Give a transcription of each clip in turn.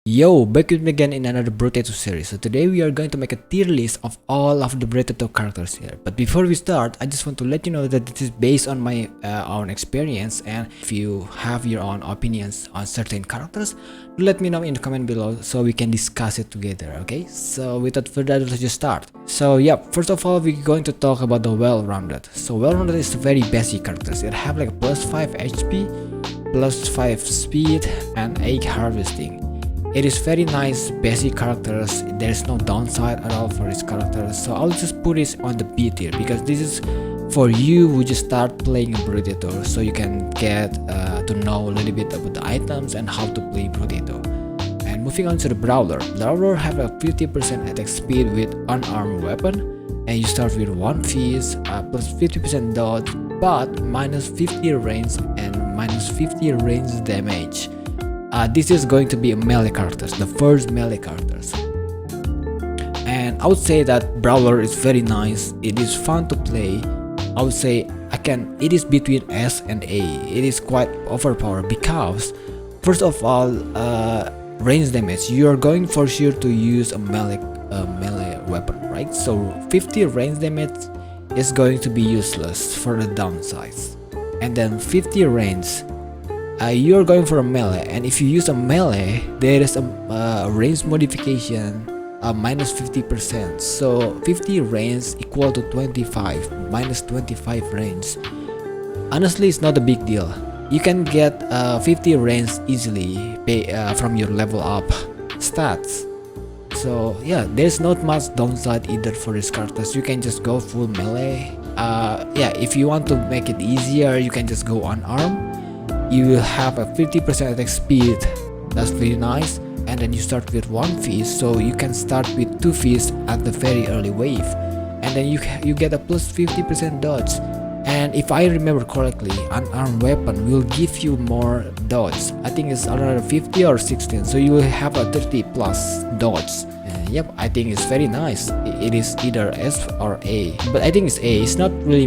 Yo, back with me again in another Brotato series. So today we are going to make a tier list of all of the Brotato characters here. But before we start, I just want to let you know that this is based on my own experience, and if you have your own opinions on certain characters, do let me know in the comment below so we can discuss it together, okay? So without further ado, let's just start. So yeah, first of all, we're going to talk about the well-rounded. So well-rounded is very basic characters. It have like plus 5 HP, plus 5 speed, and 8 harvesting. It is very nice basic characters. There's no downside at all for this character, so I'll just put it on the B tier because this is for you who just start playing Brotato, so you can get to know a little bit about the items and how to play Brotato. And moving on to the Brawler. Brawler have a 50% attack speed with unarmed weapon, and you start with 1 fist, plus 50% dodge, but minus 50 range and minus 50 range damage. This is going to be a melee characters, the first melee characters, and I would say that Brawler is very nice. It is fun to play. I would say it is between S and A. It is quite overpowered because first of all, range damage, you are going for sure to use a melee weapon, right? So 50 range damage is going to be useless for the downsides, and then 50 range, you're going for a melee, and if you use a melee, there is a range modification minus 50%. So 50 range equal to 25 minus 25 range. Honestly, it's not a big deal. You can get 50 range easily from your level up stats. So yeah, there's not much downside either for these characters. You can just go full melee. Yeah, if you want to make it easier, you can just go unarmed. You will have a 50% attack speed. That's very nice. And then you start with 1 fist, so you can start with 2 fists at the very early wave, and then you get a plus 50% dodge. And if I remember correctly, unarmed weapon will give you more dodge. I think it's around 50 or 16, so you will have a 30 plus dodge. Yep, I think it's very nice. It is either S or A, but I think it's A. It's not really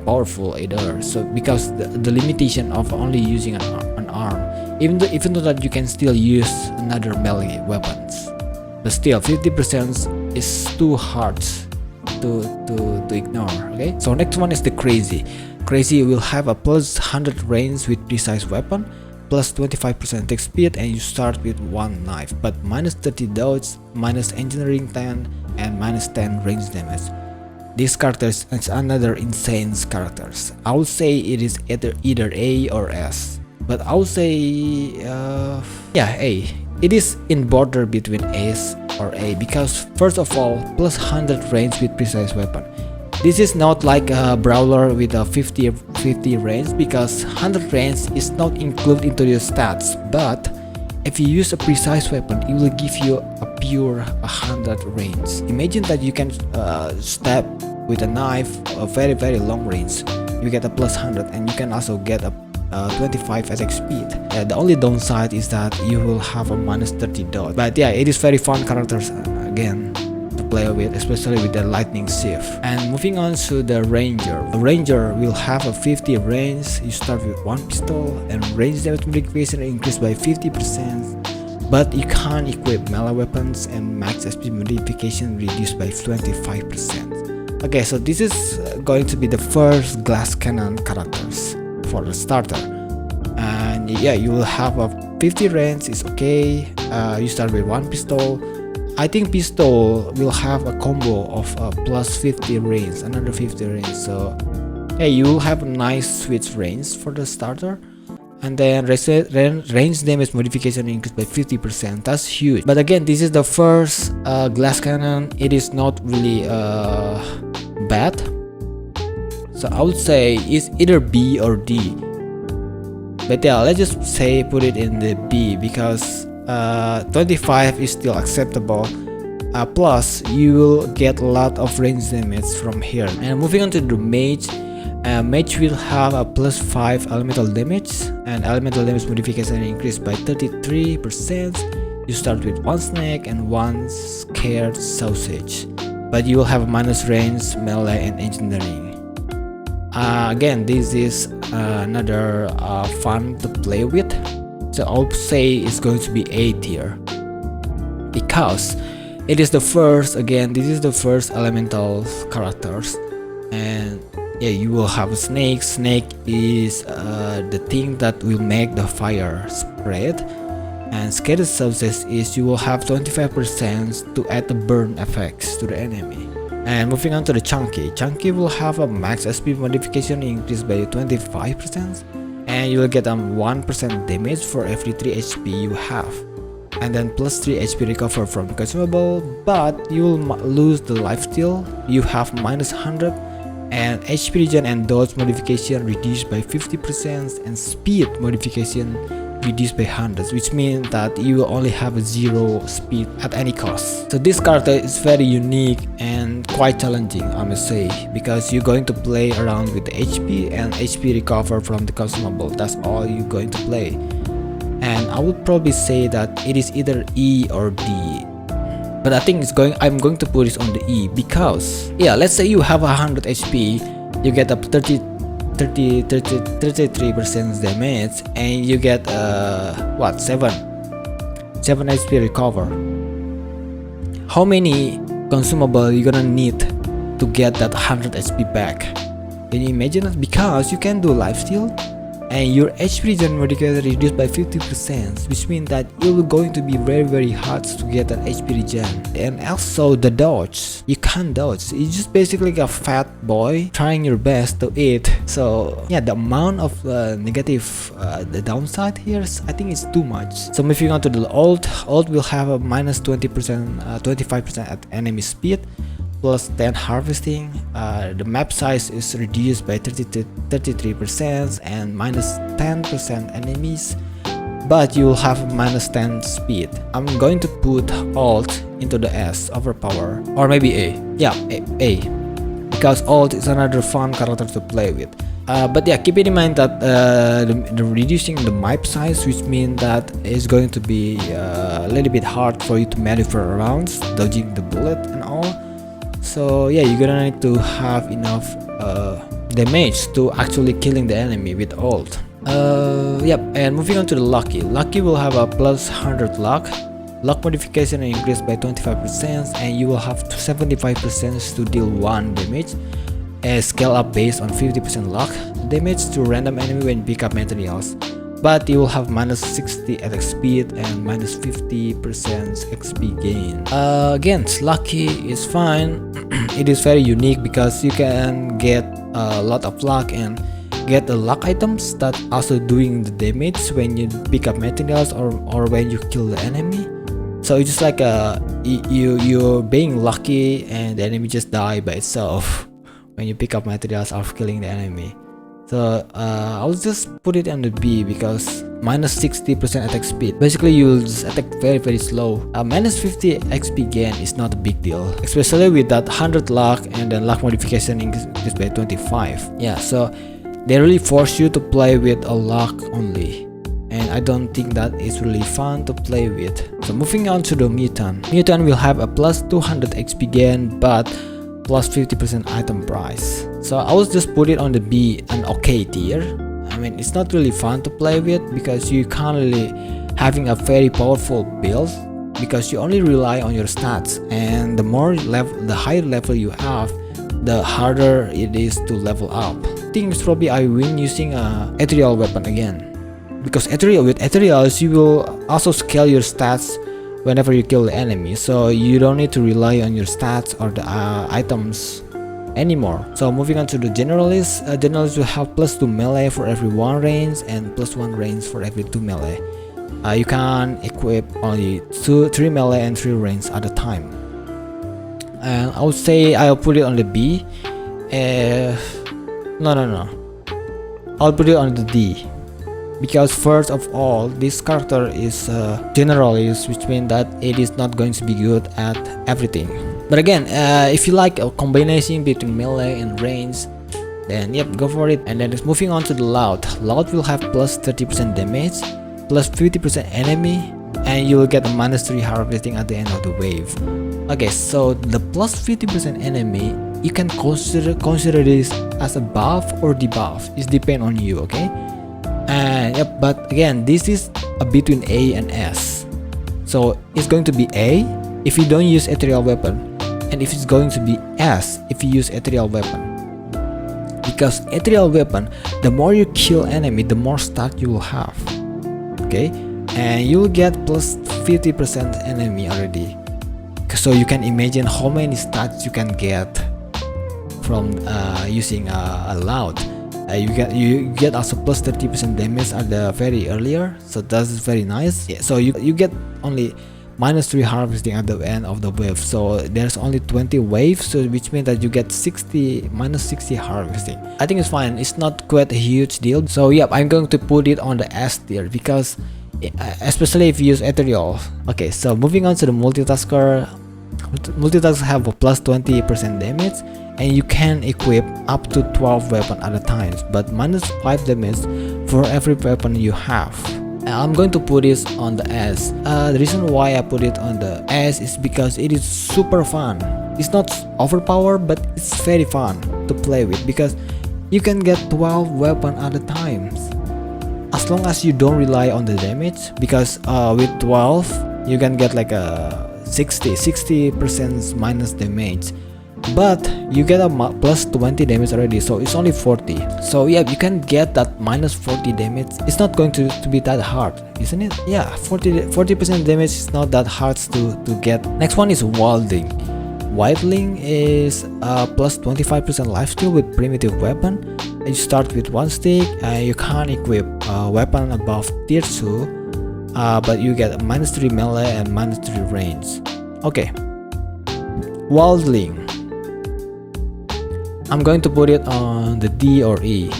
powerful either. So because the limitation of only using an arm, even though that you can still use another melee weapons, but still 50% is too hard to ignore. Okay, so next one is the Crazy. Crazy will have a plus 100 range with precise weapon, plus 25% attack speed, and you start with 1 knife, but minus 30 dodge, minus engineering 10, and minus 10 range damage. This character is another insane characters. I would say it is either A or S, but I would say yeah, A. It is in border between S or A because first of all, plus 100 range with precise weapon. This is not like a Brawler with a 50 range because 100 range is not included into your stats, but if you use a precise weapon, it will give you a pure 100 range. Imagine that you can stab with a knife a very long range. You get a plus 100, and you can also get a 25 attack speed. The only downside is that you will have a minus 30 dodge, but yeah, it is very fun characters again to play with, especially with the lightning shift. And moving on to the Ranger. The Ranger will have a 50 range. You start with 1 pistol, and range damage modification increased by 50%, but you can't equip melee weapons, and max SP modification reduced by 25%. Okay, so this is going to be the first glass cannon characters for the starter. And yeah, you will have a 50 range, is okay. You start with 1 pistol. I think pistol will have a combo of plus 50 range, another 50 range. So hey, you will have a nice switch range for the starter. And then range damage modification increased by 50%. That's huge. But again, this is the first glass cannon. It is not really bad. So I would say it's either B or D. But yeah, let's just say put it in the B because 25 is still acceptable. Plus you will get a lot of range damage from here. And moving on to the Mage. Mage will have a plus 5 elemental damage, and elemental damage modification increased by 33%. You start with 1 snake and 1 scared sausage, but you will have minus range, melee, and engineering. Again, this is another fun to play with. So I would say it's going to be A tier. because it is the first, again, this is the first elemental characters. And yeah, you will have a snake. Snake is the thing that will make the fire spread. And scattered substance is you will have 25% to add the burn effects to the enemy. And moving on to the chunky. Chunky will have a max SP modification increased by 25%, and you will get 1% damage for every 3 HP you have, and then plus 3 HP recover from consumable, but you will lose the lifesteal. You have minus 100, and HP regen and dodge modification reduced by 50%, and speed modification reduced by 100, which means that you will only have a 0 speed at any cost. So this character is very unique and quite challenging, I must say, because you're going to play around with the HP and HP recover from the consumable. That's all you're going to play. And I would probably say that it is either E or D, but I think I'm going to put it on the E, because yeah, let's say you have 100 HP, you get up 33% damage, and you get 7 HP recover. How many consumable you gonna need to get that 100 HP back? Can you imagine that? Because you can do lifesteal and your HP regen modifier reduced by 50%, which means that it will going to be very hard to get that HP regen. And also the dodge, you can't dodge. It's just basically like a fat boy trying your best to eat. So yeah, the amount of negative, the downside here, I think it's too much. So moving on to the ult will have a minus 20%, 25% at enemy speed, plus 10 harvesting. The map size is reduced by 33% and minus 10% enemies, but you will have minus 10 speed. I'm going to put ult into the S, overpower, or maybe A. Yeah, A, because ult is another fun character to play with. But yeah, keep in mind that the reducing the map size, which means that it's going to be a little bit hard for you to maneuver around, dodging the bullet and all. So yeah, you're gonna need to have enough damage to actually killing the enemy with ult. Yep, and moving on to the lucky. Lucky will have a plus 100 luck. Luck modification increased by 25%, and you will have 75% to deal 1 damage. A scale up based on 50% luck damage to random enemy when pick up materials. But you will have minus 60 attack speed and minus 50% XP gain. Again, lucky is fine. It is very unique because you can get a lot of luck and get the luck items that also doing the damage when you pick up materials or when you kill the enemy. So it's just like you're being lucky and the enemy just die by itself when you pick up materials after killing the enemy. So I'll just put it on the B because minus 60% attack speed. Basically you will just attack very slow. Minus 50 XP gain is not a big deal, especially with that 100 luck and then luck modification increased by 25. Yeah, so they really force you to play with a luck only, and I don't think that is really fun to play with. So moving on to the mutant. Mutant will have a plus 200 XP gain but plus 50% item price. So I will just put it on the B, an okay tier. I mean, it's not really fun to play with because you can't really having a very powerful build because you only rely on your stats, and the higher level you have, the harder it is to level up. I think it's probably I win using a ethereal weapon again, because with ethereals you will also scale your stats whenever you kill the enemy, so you don't need to rely on your stats or the items anymore. So moving on to the generalist. Generalist will have plus 2 melee for every 1 range and plus 1 range for every 2 melee. You can equip only 3 melee and 3 range at a time. And I would say I'll put it on the B. No, I'll put it on the D, because first of all, this character is generalist, which means that it is not going to be good at everything. But again, if you like a combination between melee and range, then yep, go for it. And then moving on to the loud. Loud will have plus 30% damage, plus 50% enemy, and you will get a minus 3 harvesting at the end of the wave. Okay, so the plus 50% enemy, you can consider this as a buff or debuff. It depends on you, okay? And yep, but again, this is a between A and S. So it's going to be A if you don't use ethereal weapon, and if it's going to be S if you use ethereal weapon. Because ethereal weapon, the more you kill enemy, the more stat you will have. Okay, and you'll get plus 50% enemy already. So you can imagine how many stats you can get from using a loud. You get also plus 30% damage at the very earlier, so that's very nice. Yeah, so you get only -3 harvesting at the end of the wave, so there's only 20 waves, so which means that you get -60 harvesting. I think it's fine, it's not quite a huge deal. So yeah, I'm going to put it on the S tier because especially if you use ethereal. Okay, so moving on to the multitasker. Multitaskers have a plus 20% damage, and you can equip up to 12 weapons at a time, but -5 damage for every weapon you have. I'm going to put this on the S. The reason why I put it on the S is because it is super fun. It's not overpowered, but it's very fun to play with because you can get 12 weapons at a time, as long as you don't rely on the damage. Because with 12 you can get like a 60% minus damage, but you get a plus 20 damage already, so it's only 40. So yeah, you can get that minus 40 damage. It's not going to be that hard, isn't it? Yeah, 40% damage is not that hard to get. Next one is wielding. Wielding is plus 25% lifesteal with primitive weapon. You start with one stick, and you can't equip a weapon above tier 2. But you get -3 melee and -3 range. Okay, wielding, I'm going to put it on the D or E.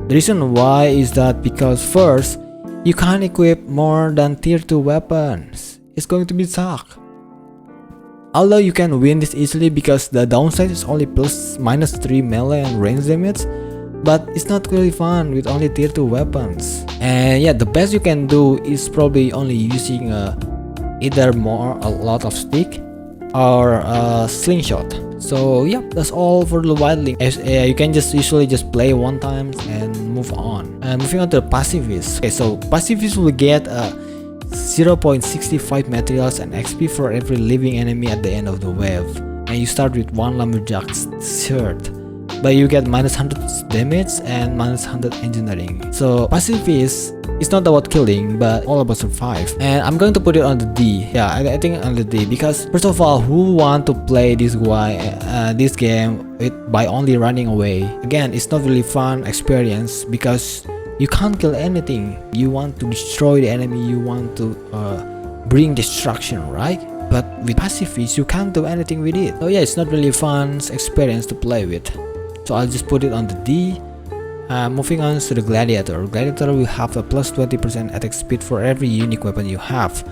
The reason why is that because first, you can't equip more than tier 2 weapons. It's going to be suck. Although you can win this easily because the downside is only -3 melee and range damage, but it's not really fun with only tier 2 weapons. And yeah, the best you can do is probably only using either a lot of stick or a slingshot. So yeah, that's all for the wielding. You can usually just play one time and move on. And moving on to the pacifist. Okay, so pacifist will get 0.65 materials and XP for every living enemy at the end of the wave. And you start with one lumberjack's shirt, but you get -100 damage and -100 engineering. So pacifist is not about killing, but all about survive. And I'm going to put it on the D. Yeah, I think on the D because first of all, who want to play this game by only running away? Again, it's not really fun experience because you can't kill anything. You want to destroy the enemy. You want to bring destruction, right? But with pacifist, you can't do anything with it. So yeah, it's not really fun experience to play with. So I'll just put it on the D. Moving on to the gladiator. Gladiator will have a plus 20% attack speed for every unique weapon you have.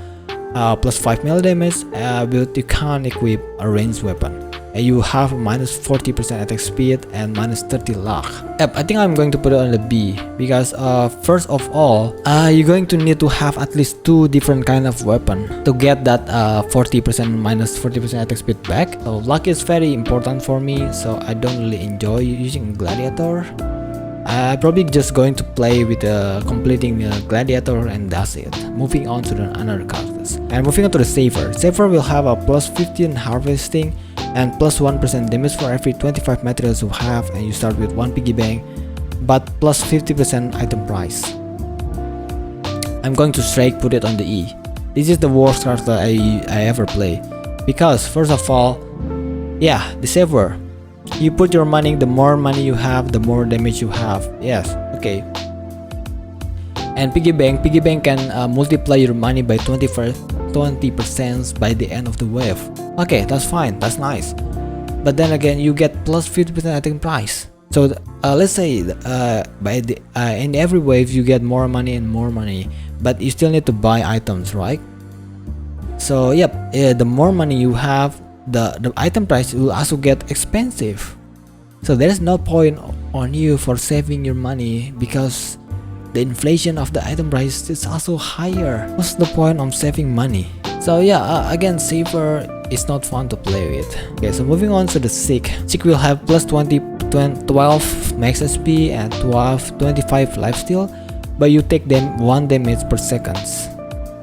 Plus 5 melee damage, but you can't equip a ranged weapon. And you have -40% attack speed and -30 luck. Yep, I think I'm going to put it on the B because first of all, you're going to need to have at least 2 different kind of weapon to get that 40% -40% attack speed back. So luck is very important for me, so I don't really enjoy using gladiator. I'm probably just going to play with completing the gladiator, and that's it. Moving on to the another characters. And moving on to the saver. Saver will have a plus 15 harvesting and plus 1% damage for every 25 materials you have, and you start with 1 piggy bank, but plus 50% item price. I'm going to straight put it on the E. This is the worst character I ever play, because first of all, yeah, the saver. You put your money, the more money you have, the more damage you have. Yes, okay. And piggy bank can multiply your money by 20% by the end of the wave. Okay, that's fine, that's nice. But then again, you get plus 50% item price. So let's say in every wave you get more money and more money, but you still need to buy items, right? So yep, the more money you have, the item price will also get expensive. So there's no point on you for saving your money because the inflation of the item price is also higher. What's the point of saving money? So yeah, again, saver is not fun to play with. Okay, so moving on to the sick. Sick will have plus 12 max SP and 25 lifesteal, but you take them 1 damage per second.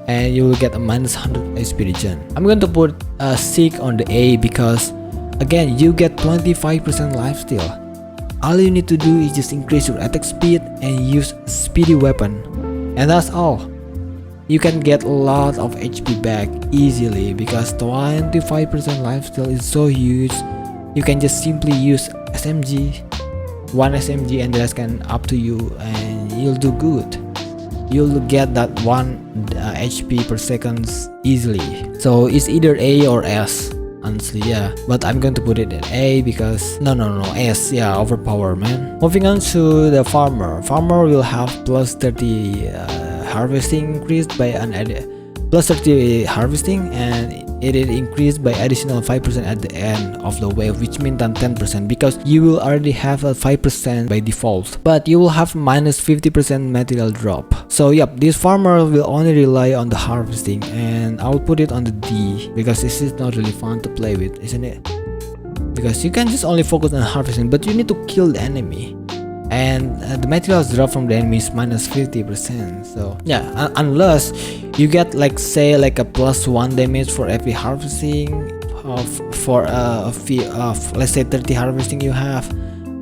and you will get a minus 100 HP regen. I'm going to put Seek on the A because again you get 25% lifesteal. All you need to do is just increase your attack speed and use a speedy weapon, and that's all. You can get a lot of HP back easily because 25% lifesteal is so huge. You can just simply use SMG, one SMG, and the rest can up to you, and you'll do good. You'll get that 1 HP per second easily. So it's either A or S, honestly, yeah. But I'm going to put it at A because no, S, yeah, overpower, man. Moving on to the farmer. Farmer will have plus 30 harvesting increased by an plus 30 harvesting, and it is increased by additional 5% at the end of the wave, which means then 10% because you will already have a 5% by default, but you will have minus 50% material drop. So yep, this farmer will only rely on the harvesting, and I'll put it on the D because this is not really fun to play with, isn't it? Because you can just only focus on harvesting, but you need to kill the enemy, and the materials drop from the enemy is minus 50%. So yeah, unless you get like say like a plus 1 damage for every harvesting for let's say 30 harvesting you have,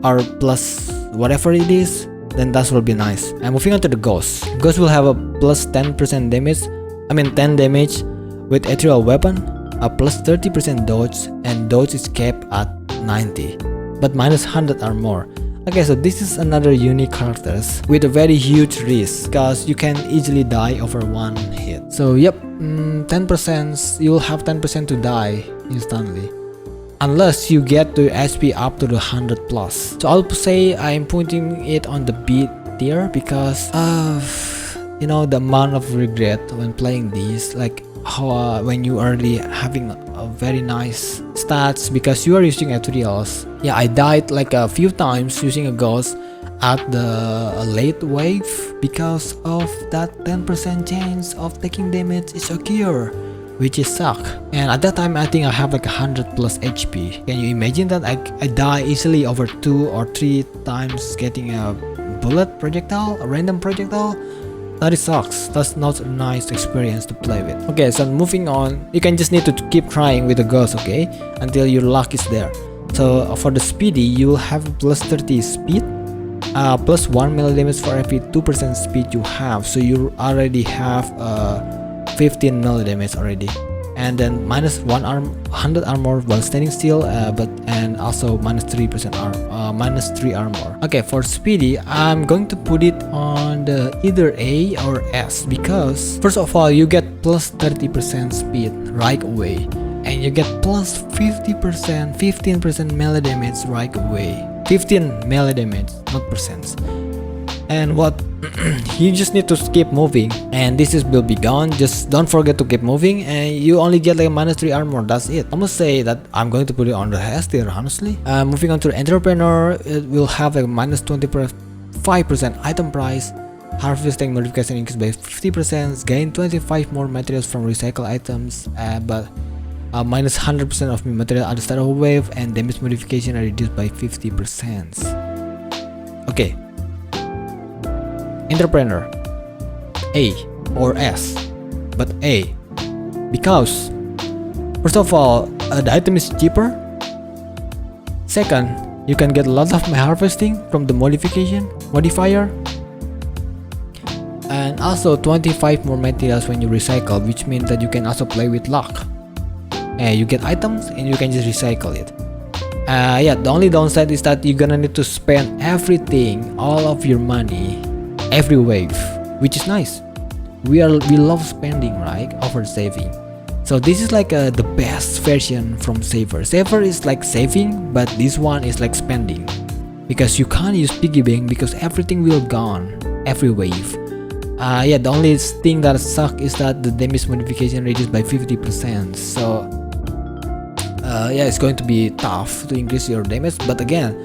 or plus whatever it is, then that will be nice. And moving on to the ghost. Ghost will have a plus 10% damage, 10 damage with ethereal weapon, a plus 30% dodge, and dodge is capped at 90 but minus 100 or more. Okay, so this is another unique characters with a very huge risk because you can easily die over one hit. So yep, 10%, you will have 10% to die instantly unless you get the HP up to the 100 plus. So I'll say I'm putting it on the B tier because of the amount of regret when playing these, like how when you already having a very nice stats because you are using ethereals. Yeah, I died like a few times using a ghost at the late wave because of that 10% chance of taking damage is occur, which is suck. And at that time I think I have like 100 plus HP. Can you imagine that I die easily over 2 or 3 times getting a bullet projectile, a random projectile? That sucks. That's not a nice experience to play with. Okay, so moving on, you can just need to keep trying with the ghost, okay, until your luck is there. So for the speedy, you will have plus 30 speed, plus 1 melee damage for every 2% speed you have. So you already have 15 melee damage already, and then minus 100 armor while standing still, and also minus 3% minus 3 armor. Okay, for speedy, I'm going to put it on the either A or S because first of all you get plus 30% speed right away, and you get plus 15% melee damage right away. 15 melee damage, not percents. And what you just need to keep moving, and this will be gone. Just don't forget to keep moving, and you only get like minus 3 armor. That's it. I must say that I'm going to put it on the S tier, honestly. Moving on to the entrepreneur, it will have a minus 25% item price, harvesting modification increased by 50%, gain 25 more materials from recycle items, but minus 100% of material at the start of a wave, and damage modification are reduced by 50%. Okay. Entrepreneur, A or S, but A because first of all the item is cheaper. Second, you can get a lot of my harvesting from the modifier, and also 25 more materials when you recycle, which means that you can also play with luck, and you get items and you can just recycle it. Yeah, the only downside is that you're gonna need to spend everything, all of your money every wave, which is nice. We love spending, right, over saving. So this is like the best version from saver. Saver is like saving, but this one is like spending because you can't use piggy bank because everything will gone every wave. Yeah, the only thing that sucks is that the damage modification reduced by 50%. So yeah, it's going to be tough to increase your damage, but again,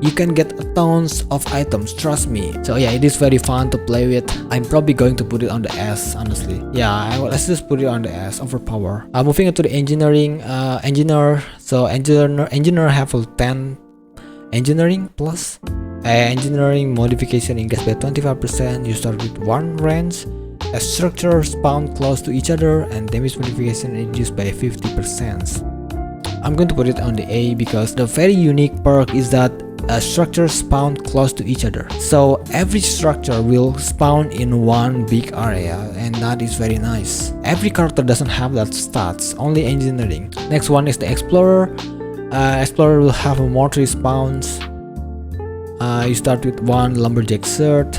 you can get tons of items, trust me. So yeah, it is very fun to play with. I'm probably going to put it on the S, honestly. Yeah, let's just put it on the S, overpower. Moving on to the engineering, engineer. So engineer have a 10 engineering plus engineering modification increased by 25%. You start with 1 range, a structure spawn close to each other, and damage modification reduced by 50%. I'm going to put it on the A because the very unique perk is that structures spawn close to each other. So every structure will spawn in one big area, and that is very nice. Every character doesn't have that stats, only engineering. Next one is the Explorer. Explorer will have more 3 spawns. You start with 1 lumberjack shirt,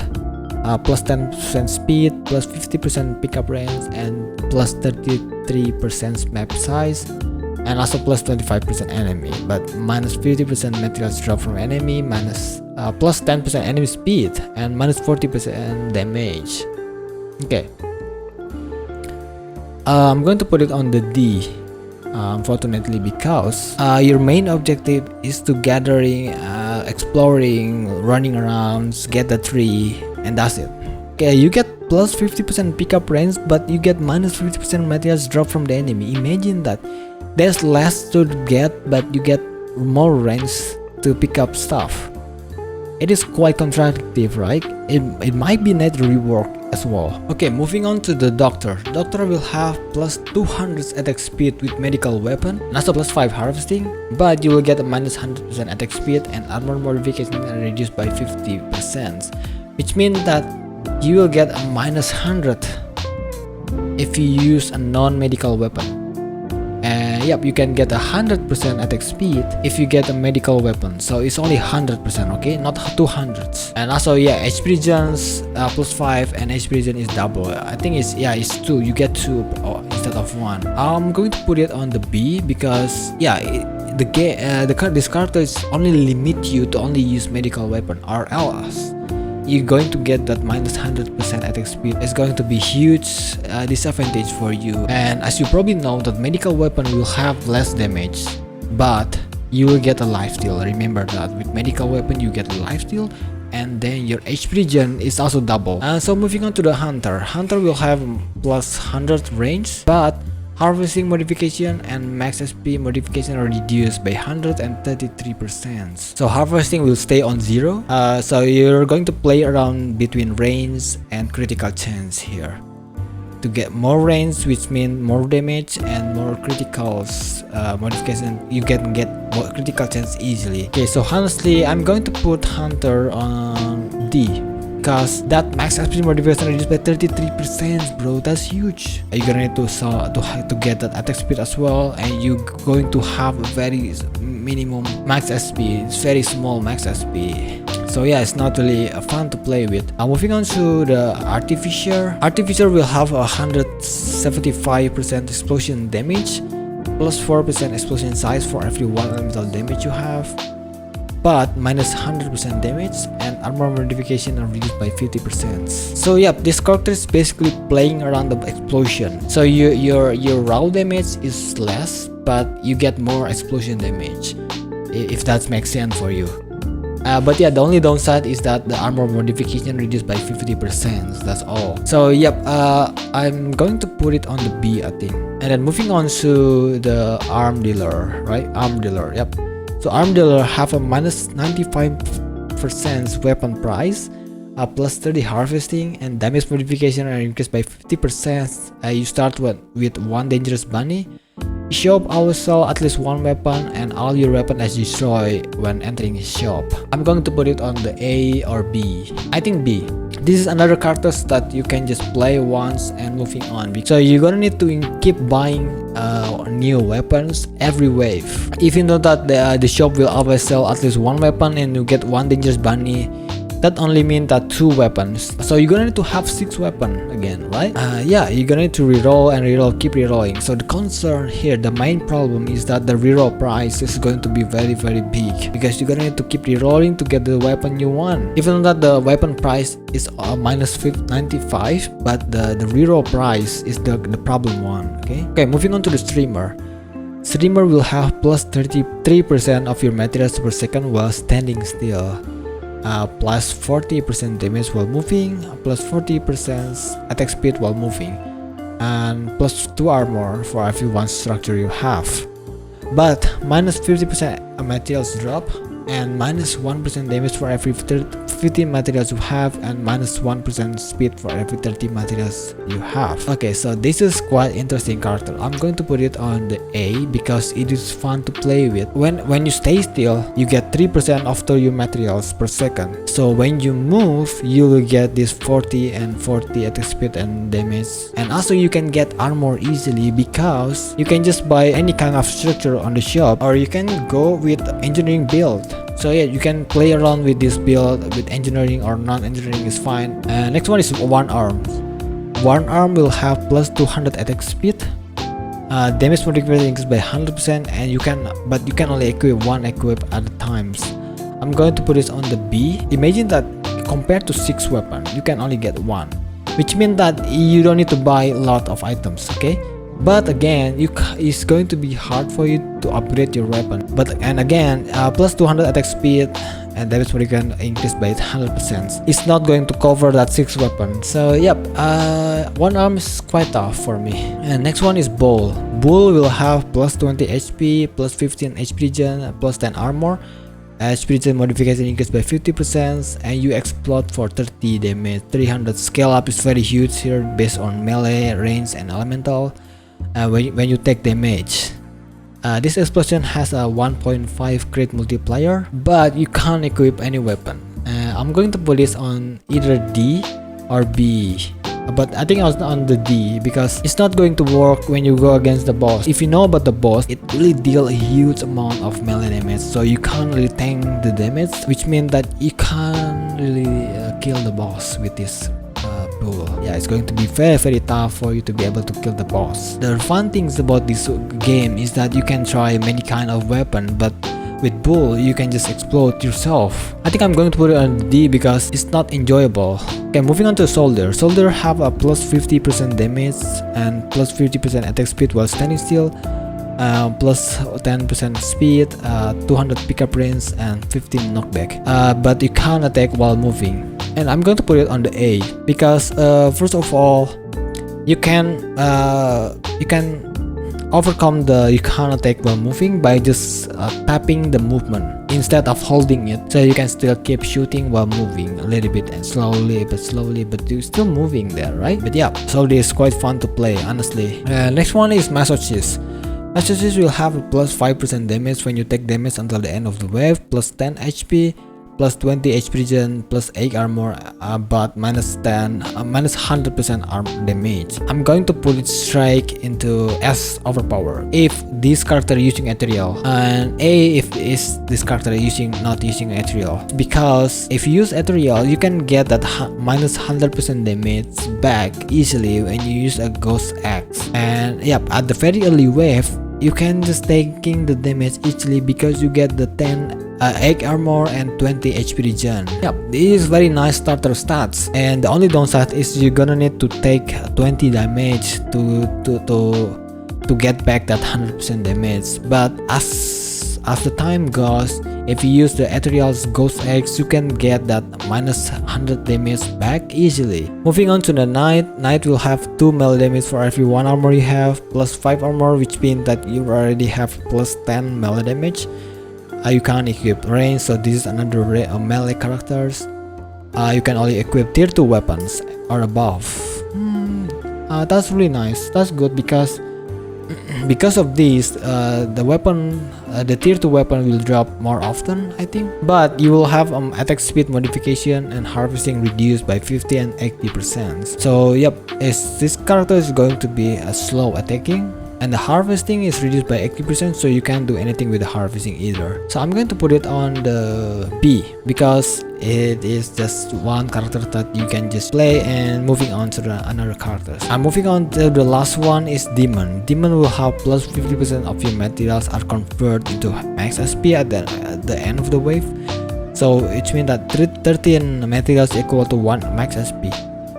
plus 10% speed, plus 50% pickup range, and plus 33% map size, and also plus 25% enemy, but minus 50% materials drop from enemy, minus plus 10% enemy speed, and minus 40% damage. Okay, I'm going to put it on the D, unfortunately, because your main objective is to gathering, exploring, running around, get the tree, and that's it. Okay, you get plus 50% pickup range, but you get minus 50% materials drop from the enemy. Imagine that. There's less to get, but you get more range to pick up stuff. It is quite contradictory, right? It might be net rework as well. Okay, moving on to the Doctor. Doctor will have plus 200 attack speed with medical weapon, and also plus 5 harvesting, but you will get a minus 100% attack speed and armor modification reduced by 50%, which means that you will get a minus 100 if you use a non-medical weapon. Yep, you can get 100% attack speed if you get a medical weapon, so it's only 100%, okay, not 200. And also, yeah, HP regens plus 5, and HP regen is double. I think it's 2. You get 2 instead of 1. I'm going to put it on the B because this character is only limit you to only use medical weapon, or else you're going to get that minus 100% attack speed. It's going to be huge disadvantage for you. And as you probably know, that medical weapon will have less damage, but you will get a lifesteal. Remember that with medical weapon you get a lifesteal, and then your HP regen is also double. So moving on to the Hunter. Hunter will have plus 100 range, but harvesting modification and max SP modification are reduced by 133%. So harvesting will stay on 0. So you're going to play around between range and critical chance here to get more range, which means more damage, and more criticals modification. You can get more critical chance easily. Okay, so honestly, I'm going to put Hunter on D, because that max SP modification reduced by 33%, bro. That's huge. You're gonna need to get that attack speed as well, and you're going to have a very minimum max SP. It's very small max SP. So yeah, it's not really fun to play with. Moving on to the Artificer. Artificer will have 175% explosion damage, plus 4% explosion size for every 1 elemental damage you have, but minus 100% damage, and armor modification are reduced by 50%. So yeah, this character is basically playing around the explosion. So your raw damage is less, but you get more explosion damage, if that makes sense for you. But yeah, the only downside is that the armor modification reduced by 50%. That's all. So yep, I'm going to put it on the B, I think. And then moving on to the Arm Dealer, right? Arm Dealer, yep. So Arm Dealer have a minus 95% weapon price, plus 30 harvesting, and damage modification are increased by 50%. You start with 1 dangerous bunny. Shop always sell at least 1 weapon, and all your weapon is destroyed when entering his shop. I'm going to put it on the A or B. I think B. This is another character that you can just play once and moving on. So you're gonna need to keep buying new weapons every wave. Even though that the shop will always sell at least 1 weapon and you get 1 dangerous bunny, that only means that 2 weapons. So you're gonna need to have 6 weapons again, right? Yeah, you're gonna need to reroll and reroll, keep rerolling. So the concern here, the main problem is that the reroll price is going to be very big, because you're gonna need to keep rerolling to get the weapon you want. Even though that the weapon price is minus 95, but the reroll price is the problem one. Okay, moving on to the Streamer. Streamer will have plus 33% of your materials per second while standing still. Plus 40% damage while moving, plus 40% attack speed while moving, and plus 2 armor for every 1 structure you have, but minus 50% materials drop, and minus 1% damage for every 50 materials you have, and minus 1% speed for every 30 materials you have. Okay, so this is quite interesting character. I'm going to put it on the A because it is fun to play with. When you stay still, you get 3% after your materials per second. So when you move, you will get this 40 and 40 attack speed and damage. And also you can get armor easily because you can just buy any kind of structure on the shop, or you can go with engineering build. So yeah, you can play around with this build with engineering or non-engineering is fine. Next one is one arm. One arm will have plus 200 attack speed, damage modifier increased by 100%, and you can only equip one equip at a times. I'm going to put this on the B. Imagine that compared to 6 weapons, you can only get 1, which means that you don't need to buy a lot of items. Okay, but again, it's going to be hard for you to upgrade your weapon. And again, plus 200 attack speed and damage modifier increased by 100%. It's not going to cover that 6 weapons. So yep, one arm is quite tough for me. And next one is bull. Bull will have plus 20 HP, plus 15 HP regen, plus 10 armor. HP regen modification increased by 50%, and you explode for 30 damage. 300 scale up is very huge here based on melee, range, and elemental. When you take damage, this explosion has a 1.5 crit multiplier, but you can't equip any weapon. I'm going to put this on either D or B, but I think I was on the D because it's not going to work when you go against the boss. If you know about the boss, it really deals a huge amount of melee damage, so you can't really tank the damage, which means that you can't really kill the boss with this bull. Yeah, it's going to be very tough for you to be able to kill the boss. The fun things about this game is that you can try many kind of weapon, but with bull you can just explode yourself. I think I'm going to put it on D because it's not enjoyable. Okay, moving on to soldier. Soldier have a plus 50% damage and plus 50% attack speed while standing still, plus 10% speed, 200 pickup range, and 15 knockback. But you can't attack while moving. And I'm going to put it on the A because first of all, you can overcome the you can't attack while moving by just tapping the movement instead of holding it, so you can still keep shooting while moving a little bit and slowly, but you're still moving there, right? But yeah, so this is quite fun to play, honestly. Next one is Massachusetts. Massachusetts will have a plus 5% damage when you take damage until the end of the wave, plus 10 HP, plus 20 HP regen, plus 8 armor, but minus 100% armor damage. I'm going to put it straight into S overpower if this character using ethereal, and A if this character not using ethereal. Because if you use ethereal, you can get that minus 100% damage back easily when you use a ghost axe. And yep, at the very early wave, you can just taking the damage easily because you get the 8 armor and 20 HP regen. Yep, this is very nice starter stats, and the only downside is you're gonna need to take 20 damage to get back that 100% damage. But as the time goes, if you use the ethereal's ghost eggs, you can get that minus 100 damage back easily. Moving on to the knight. Knight will have 2 melee damage for every 1 armor you have, plus 5 armor, which means that you already have plus 10 melee damage. You can't equip range, so this is another melee characters. You can only equip tier 2 weapons or above. That's really nice. That's good because of this, the tier 2 weapon will drop more often, I think. But you will have attack speed modification and harvesting reduced by 50 and 80%. So yep, this character is going to be slow attacking. And the harvesting is reduced by 80%, so you can't do anything with the harvesting either. So I'm going to put it on the B because it is just one character that you can just play. And moving on to another characters. I'm moving on to the last one is Demon. Demon will have plus 50% of your materials are converted into max SP at the end of the wave. So it means that 13 materials equal to 1 max SP.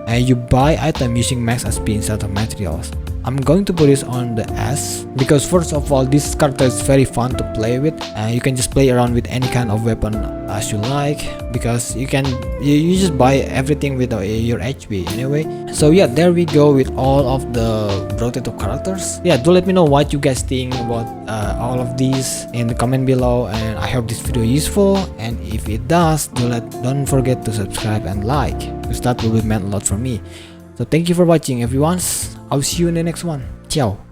And you buy item using max SP instead of materials. I'm going to put this on the S because first of all, this character is very fun to play with. You can just play around with any kind of weapon as you like, because you just buy everything with your HP anyway. So yeah, there we go with all of the Brotato characters. Yeah, do let me know what you guys think about all of these in the comment below, and I hope this video is useful, and if it does, don't forget to subscribe and like, because that will be meant a lot for me. So thank you for watching everyone. I'll see you in the next one. Ciao.